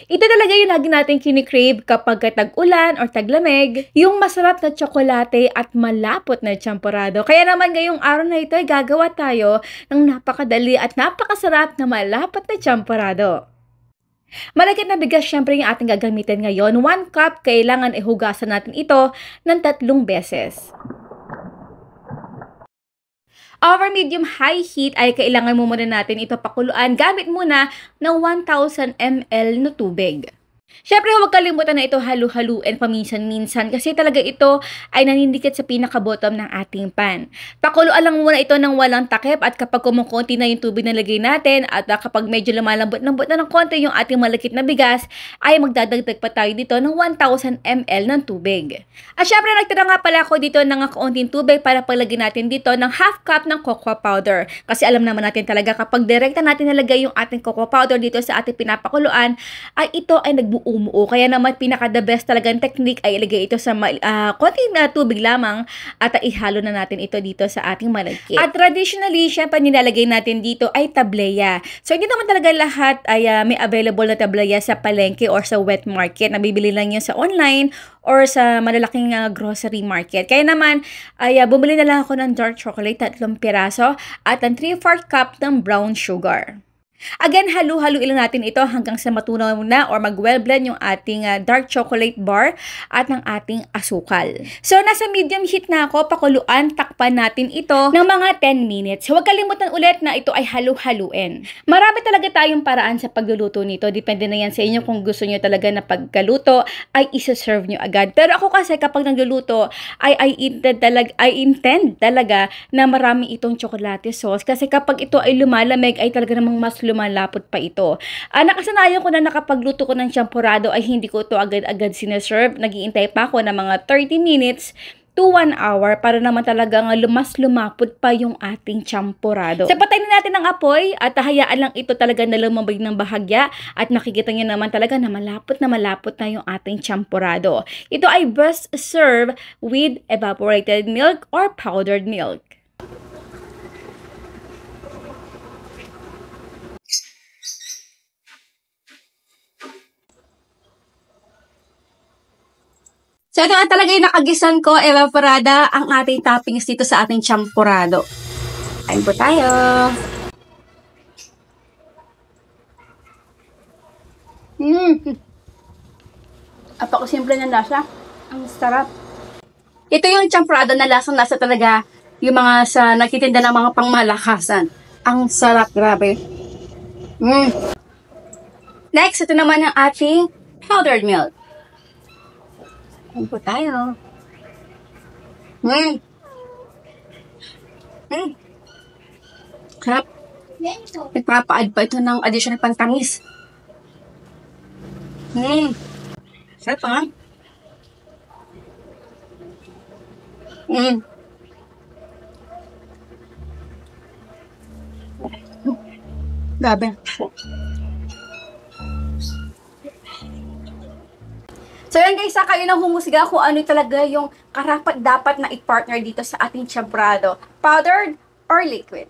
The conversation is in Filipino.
Ito talaga yung lagi natin kinikrave kapag tag-ulan or taglamig, yung masarap na tsokolate at malapot na champorado. Kaya naman ngayong araw na ito ay gagawa tayo ng napakadali at napakasarap na malapot na champorado. Malagkit na bigas syempre yung ating gagamitin ngayon. 1 cup, kailangan ihugasan natin ito ng 3 beses. Over medium-high heat ay kailangan mo muna natin ito pakuluan gamit muna ng 1,000 ml na tubig. Siyempre, huwag kalimutan na ito halu-haluin paminsan-minsan kasi talaga ito ay nanindikit sa pinaka-bottom ng ating pan. Pakuluan lang muna ito ng walang takip at kapag kumukunti na yung tubig na lagay natin at kapag medyo lumalambot-lambot na ng konti yung ating malakit na bigas, ay magdadagdag pa tayo dito ng 1,000 ml ng tubig. At syempre, nagtira nga pala ako dito ng kaunting tubig para paglagyan natin dito ng half cup ng cocoa powder. Kasi alam naman natin talaga kapag direkta natin nalagay yung ating cocoa powder dito sa ating pinapakuluan, ay ito ay umuo. Kaya naman pinaka-the best talagang technique ay ilagay ito sa konting tubig lamang at ihalo na natin ito dito sa ating malagkit. At traditionally, syempre nilalagay natin dito ay tableya. So hindi naman talaga lahat ay may available na tableya sa palengke or sa wet market. Nabibili lang yun sa online or sa malalaking grocery market. Kaya naman ay bumili na lang ako ng dark chocolate, 3 piraso at ang 3/4 cup ng brown sugar. Again, halu-haluin lang natin ito hanggang sa matunaw na or mag-well blend yung ating dark chocolate bar at ng ating asukal. So, nasa medium heat na ako, pakuluan, takpan natin ito ng mga 10 minutes. Huwag kalimutan ulit na ito ay halu-haluin. Marami talaga tayong paraan sa pagluluto nito. Depende na yan sa inyo kung gusto nyo talaga na pagkaluto ay isa-serve nyo agad. Pero ako kasi kapag nagluluto ay intend talaga na marami itong chocolate sauce kasi kapag ito ay lumalamig ay talaga namang mas lumalapot pa ito. Nakasanayan ko na nakapagluto ko ng champorado ay hindi ko ito agad-agad sineserve. Naghihintay pa ako ng mga 30 minutes to 1 hour para naman talagang lumapot pa yung ating champorado. So, patayin na natin ang apoy at hayaan lang ito talaga na lumambig ng bahagya at makikita nyo naman talaga na malapot na yung ating champorado. Ito ay best served with evaporated milk or powdered milk. So, ito nga talaga yung nakagisan ko, evaporada, ang ating toppings dito sa ating champorado. Kain po tayo! Apako-simple ng lasa. Ang sarap. Ito yung champorado na lasang-lasa talaga yung mga sa nagtitinda ng mga pangmalakasan. Ang sarap, grabe. Next, ito naman yung ating powdered milk. Kain po tayo. Sarap. Nagpapa-add pa ito ng additional pantamis. Sarap ha? Grabe. So yan guys, kayo nang humusga kung ano talaga yung karapat-dapat na i-partner dito sa ating champorado. Powdered or liquid?